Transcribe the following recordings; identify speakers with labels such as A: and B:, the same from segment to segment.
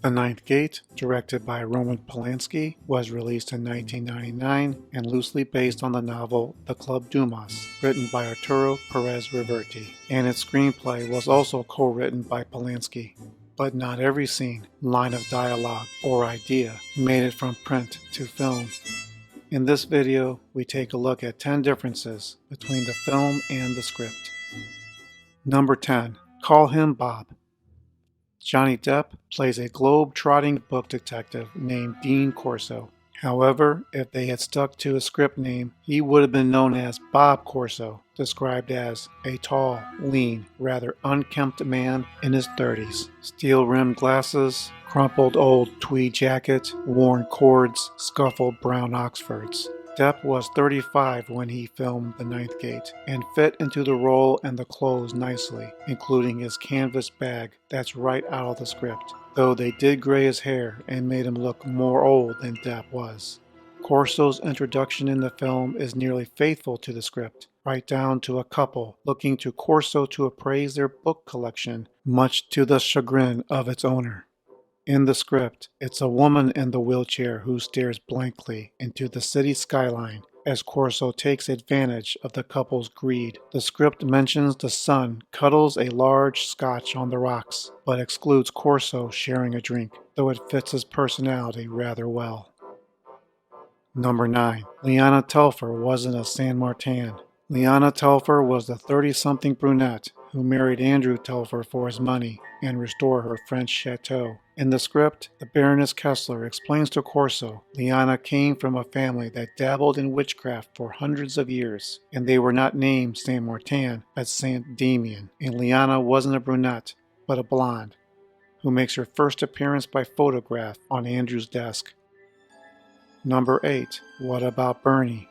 A: The Ninth Gate, directed by Roman Polanski, was released in 1999 and loosely based on the novel The Club Dumas, written by Arturo Pérez-Reverte, and its screenplay was also co-written by Polanski. But not every scene, line of dialogue, or idea made it from print to film. In this video, we take a look at 10 differences between the film and the script. Number 10. Call him Bob. Johnny Depp plays a globe-trotting book detective named Dean Corso. However, if they had stuck to a script name, he would have been known as Bob Corso, described as a tall, lean, rather unkempt man in his 30s. Steel-rimmed glasses, crumpled old tweed jacket, worn cords, scuffled brown Oxfords. Depp was 35 when he filmed The Ninth Gate, and fit into the role and the clothes nicely, including his canvas bag that's right out of the script, though they did gray his hair and made him look more old than Depp was. Corso's introduction in the film is nearly faithful to the script, right down to a couple looking to Corso to appraise their book collection, much to the chagrin of its owner. In the script, it's a woman in the wheelchair who stares blankly into the city skyline as Corso takes advantage of the couple's greed. The script mentions the son cuddles a large scotch on the rocks, but excludes Corso sharing a drink, though it fits his personality rather well. Number 9. Lyanna Telfer wasn't a San Martin. Lyanna Telfer was the 30-something brunette who married Andrew Telfer for his money and restore her French chateau. In the script, the Baroness Kesslers explains to Corso Lyanna came from a family that dabbled in witchcraft for hundreds of years, and they were not named Saint Martin but Saint Damien, and Lyanna wasn't a brunette, but a blonde, who makes her first appearance by photograph on Andrew's desk. Number 8. What about Bernie?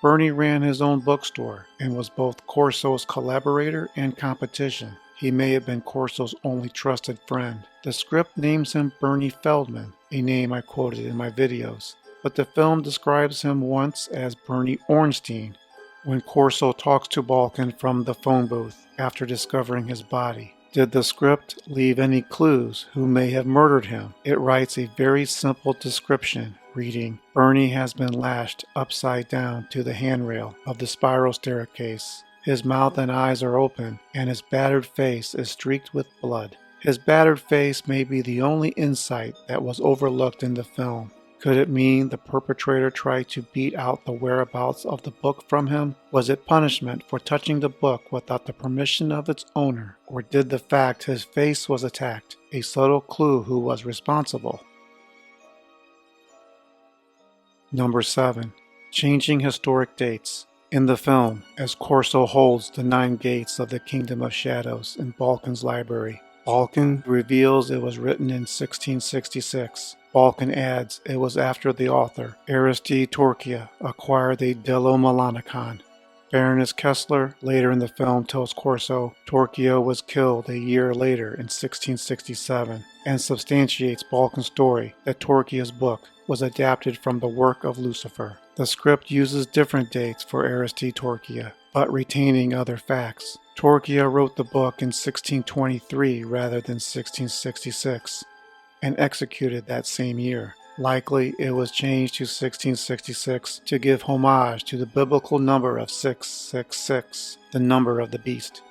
A: Bernie ran his own bookstore and was both Corso's collaborator and competition. He may have been Corso's only trusted friend. The script names him Bernie Feldman, a name I quoted in my videos, but the film describes him once as Bernie Ornstein when Corso talks to Balkan from the phone booth after discovering his body. Did the script leave any clues who may have murdered him? It writes a very simple description, reading, Bernie has been lashed upside down to the handrail of the spiral staircase. His mouth and eyes are open, and his battered face is streaked with blood. His battered face may be the only insight that was overlooked in the film. Could it mean the perpetrator tried to beat out the whereabouts of the book from him? Was it punishment for touching the book without the permission of its owner? Or did the fact his face was attacked a subtle clue who was responsible? Number 7. Changing historic dates. In the film, as Corso holds the 9 gates of the Kingdom of Shadows in Balkan's library, Balkan reveals it was written in 1666. Balkan adds it was after the author, Aristide Torquia, acquired the Delomalanicon. Baroness Kesslers later in the film tells Corso Torquia was killed a year later in 1667 and substantiates Balkan's story that Torquia's book was adapted from the work of Lucifer. The script uses different dates for Aristide Torquia, but retaining other facts. Torquia wrote the book in 1623 rather than 1666 and executed that same year. Likely it was changed to 1666 to give homage to the biblical number of 666, the number of the beast.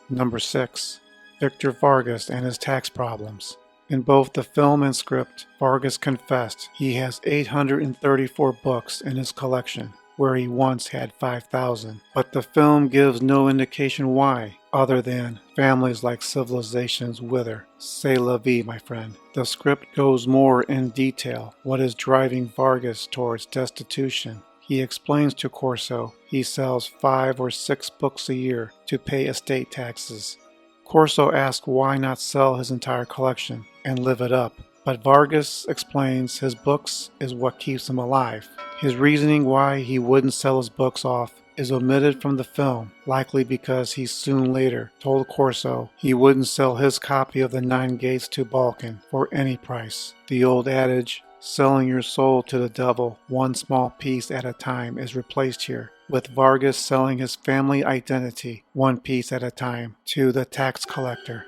A: Number 6. Victor Vargas and his tax problems. In both the film and script, Vargas confessed he has 834 books in his collection, where he once had 5,000, but the film gives no indication why, other than families like civilizations wither. C'est la vie, my friend. The script goes more in detail what is driving Vargas towards destitution. He explains to Corso he sells 5 or 6 books a year to pay estate taxes. Corso asks why not sell his entire collection and live it up, but Vargas explains his books is what keeps him alive. His reasoning why he wouldn't sell his books off is omitted from the film, likely because he soon later told Corso he wouldn't sell his copy of the 9 Gates to Balkan for any price. The old adage, selling your soul to the devil one small piece at a time, is replaced here, with Vargas selling his family identity one piece at a time to the tax collector.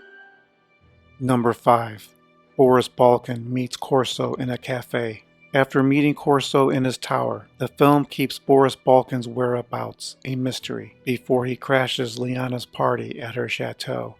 A: Number 5. Boris Balkan meets Corso in a cafe. After meeting Corso in his tower, the film keeps Boris Balkan's whereabouts a mystery before he crashes Lyanna's party at her chateau.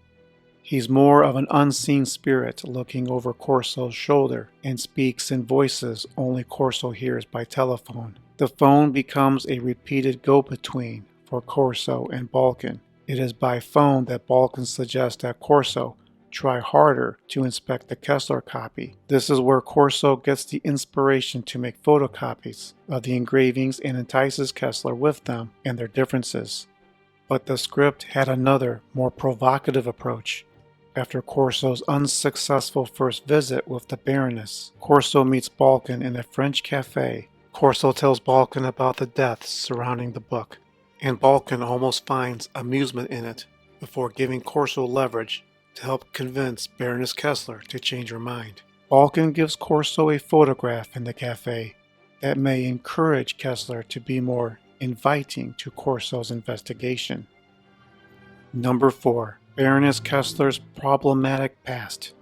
A: He's more of an unseen spirit looking over Corso's shoulder and speaks in voices only Corso hears by telephone. The phone becomes a repeated go-between for Corso and Balkan. It is by phone that Balkan suggests that Corso try harder to inspect the Kessler copy. This is where Corso gets the inspiration to make photocopies of the engravings and entices Kessler with them and their differences. But the script had another, more provocative approach. After Corso's unsuccessful first visit with the Baroness, Corso meets Balkan in a French cafe. Corso tells Balkan about the deaths surrounding the book, and Balkan almost finds amusement in it before giving Corso leverage to help convince Baroness Kesslers to change her mind. Balkan gives Corso a photograph in the cafe that may encourage Kessler to be more inviting to Corso's investigation. Number 4. Baroness Kesslers' problematic past.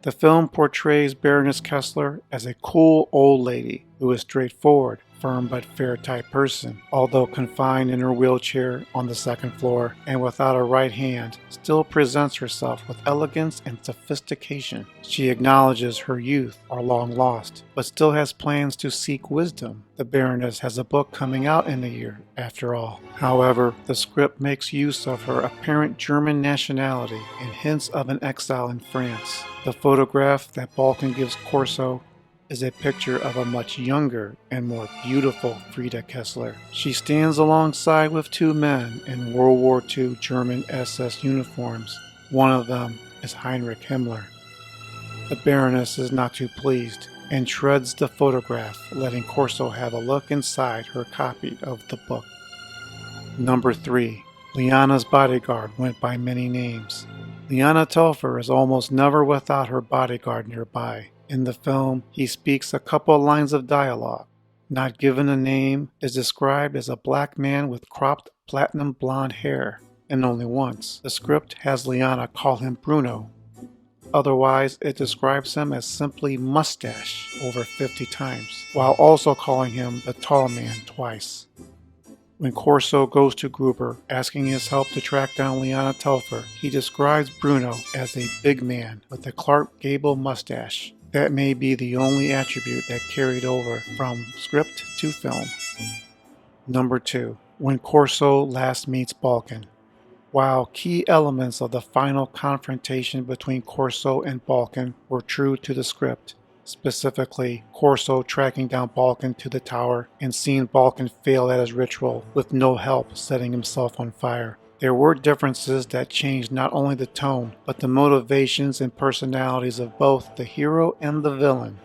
A: The film portrays Baroness Kesslers as a cool old lady who is straightforward, firm but fair type person, although confined in her wheelchair on the second floor and without a right hand, still presents herself with elegance and sophistication. She acknowledges her youth are long lost, but still has plans to seek wisdom. The Baroness has a book coming out in a year, after all. However, the script makes use of her apparent German nationality and hints of an exile in France. The photograph that Balkan gives Corso is a picture of a much younger and more beautiful Frida Kessler. She stands alongside with two men in World War II German SS uniforms. One of them is Heinrich Himmler. The Baroness is not too pleased and shreds the photograph, letting Corso have a look inside her copy of the book. Number 3. Lyanna's bodyguard went by many names. Lyanna Telfer is almost never without her bodyguard nearby. In the film, he speaks a couple lines of dialogue. Not given a name, is described as a black man with cropped platinum blonde hair, and only once. The script has Lyanna call him Bruno. Otherwise, it describes him as simply Mustache over 50 times, while also calling him the tall man twice. When Corso goes to Gruber, asking his help to track down Lyanna Telfer, he describes Bruno as a big man with a Clark Gable mustache. That may be the only attribute that carried over from script to film. Number 2. When Corso last meets Balkan. While key elements of the final confrontation between Corso and Balkan were true to the script, specifically Corso tracking down Balkan to the tower and seeing Balkan fail at his ritual with no help setting himself on fire, there were differences that changed not only the tone, but the motivations and personalities of both the hero and the villain.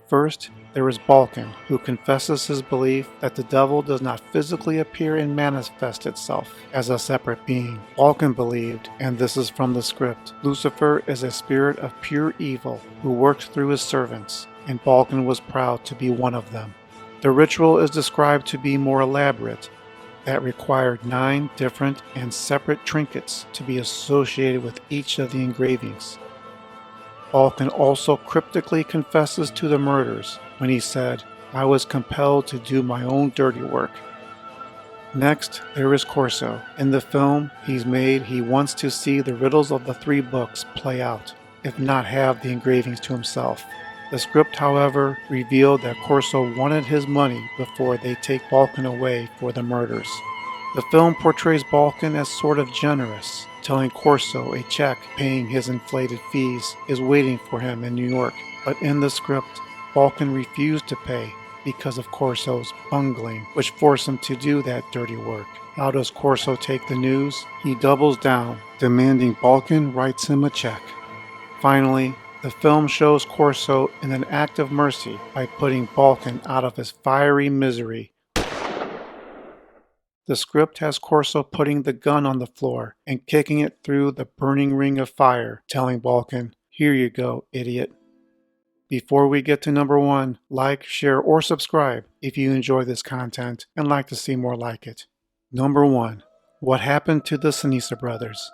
A: First, there is Balkan, who confesses his belief that the devil does not physically appear and manifest itself as a separate being. Balkan believed, and this is from the script, Lucifer is a spirit of pure evil who works through his servants, and Balkan was proud to be one of them. The ritual is described to be more elaborate, that required 9 different and separate trinkets to be associated with each of the engravings. Balkan also cryptically confesses to the murders when he said, "I was compelled to do my own dirty work." Next, there is Corso. In the film he wants to see the riddles of the 3 books play out, if not have the engravings to himself. The script, however, revealed that Corso wanted his money before they take Balkan away for the murders. The film portrays Balkan as sort of generous, telling Corso a check paying his inflated fees is waiting for him in New York. But in the script, Balkan refused to pay because of Corso's bungling, which forced him to do that dirty work. How does Corso take the news? He doubles down, demanding Balkan writes him a check. Finally, the film shows Corso in an act of mercy by putting Balkan out of his fiery misery. The script has Corso putting the gun on the floor and kicking it through the burning ring of fire, telling Balkan, "Here you go, idiot." Before we get to number 1, like, share, or subscribe if you enjoy this content and like to see more like it. Number 1. What happened to the Sinisa brothers?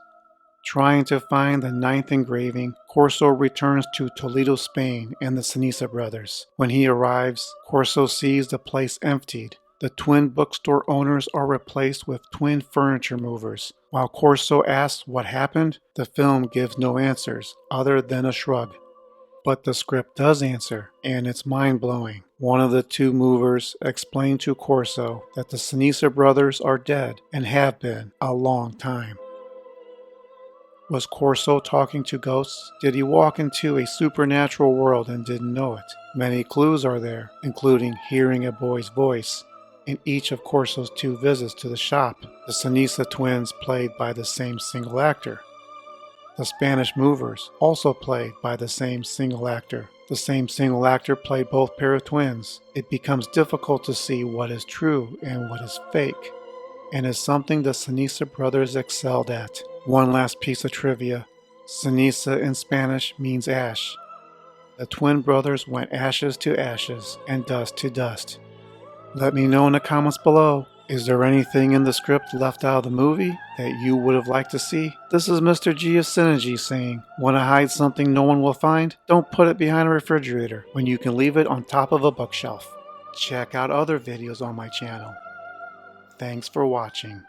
A: Trying to find the ninth engraving, Corso returns to Toledo, Spain and the Sinisa brothers. When he arrives, Corso sees the place emptied. The twin bookstore owners are replaced with twin furniture movers. While Corso asks what happened, the film gives no answers other than a shrug. But the script does answer, and it's mind-blowing. One of the two movers explained to Corso that the Sinisa brothers are dead and have been a long time. Was Corso talking to ghosts? Did he walk into a supernatural world and didn't know it? Many clues are there, including hearing a boy's voice in each of Corso's 2 visits to the shop. The Sinisa twins played by the same single actor. The Spanish movers also played by the same single actor. The same single actor played both pair of twins. It becomes difficult to see what is true and what is fake, and is something the Sinisa brothers excelled at. One last piece of trivia. Sinisa in Spanish means ash. The twin brothers went ashes to ashes and dust to dust. Let me know in the comments below. Is there anything in the script left out of the movie that you would have liked to see? This is Mr. G of Synergy saying, want to hide something no one will find? Don't put it behind a refrigerator when you can leave it on top of a bookshelf. Check out other videos on my channel. Thanks for watching.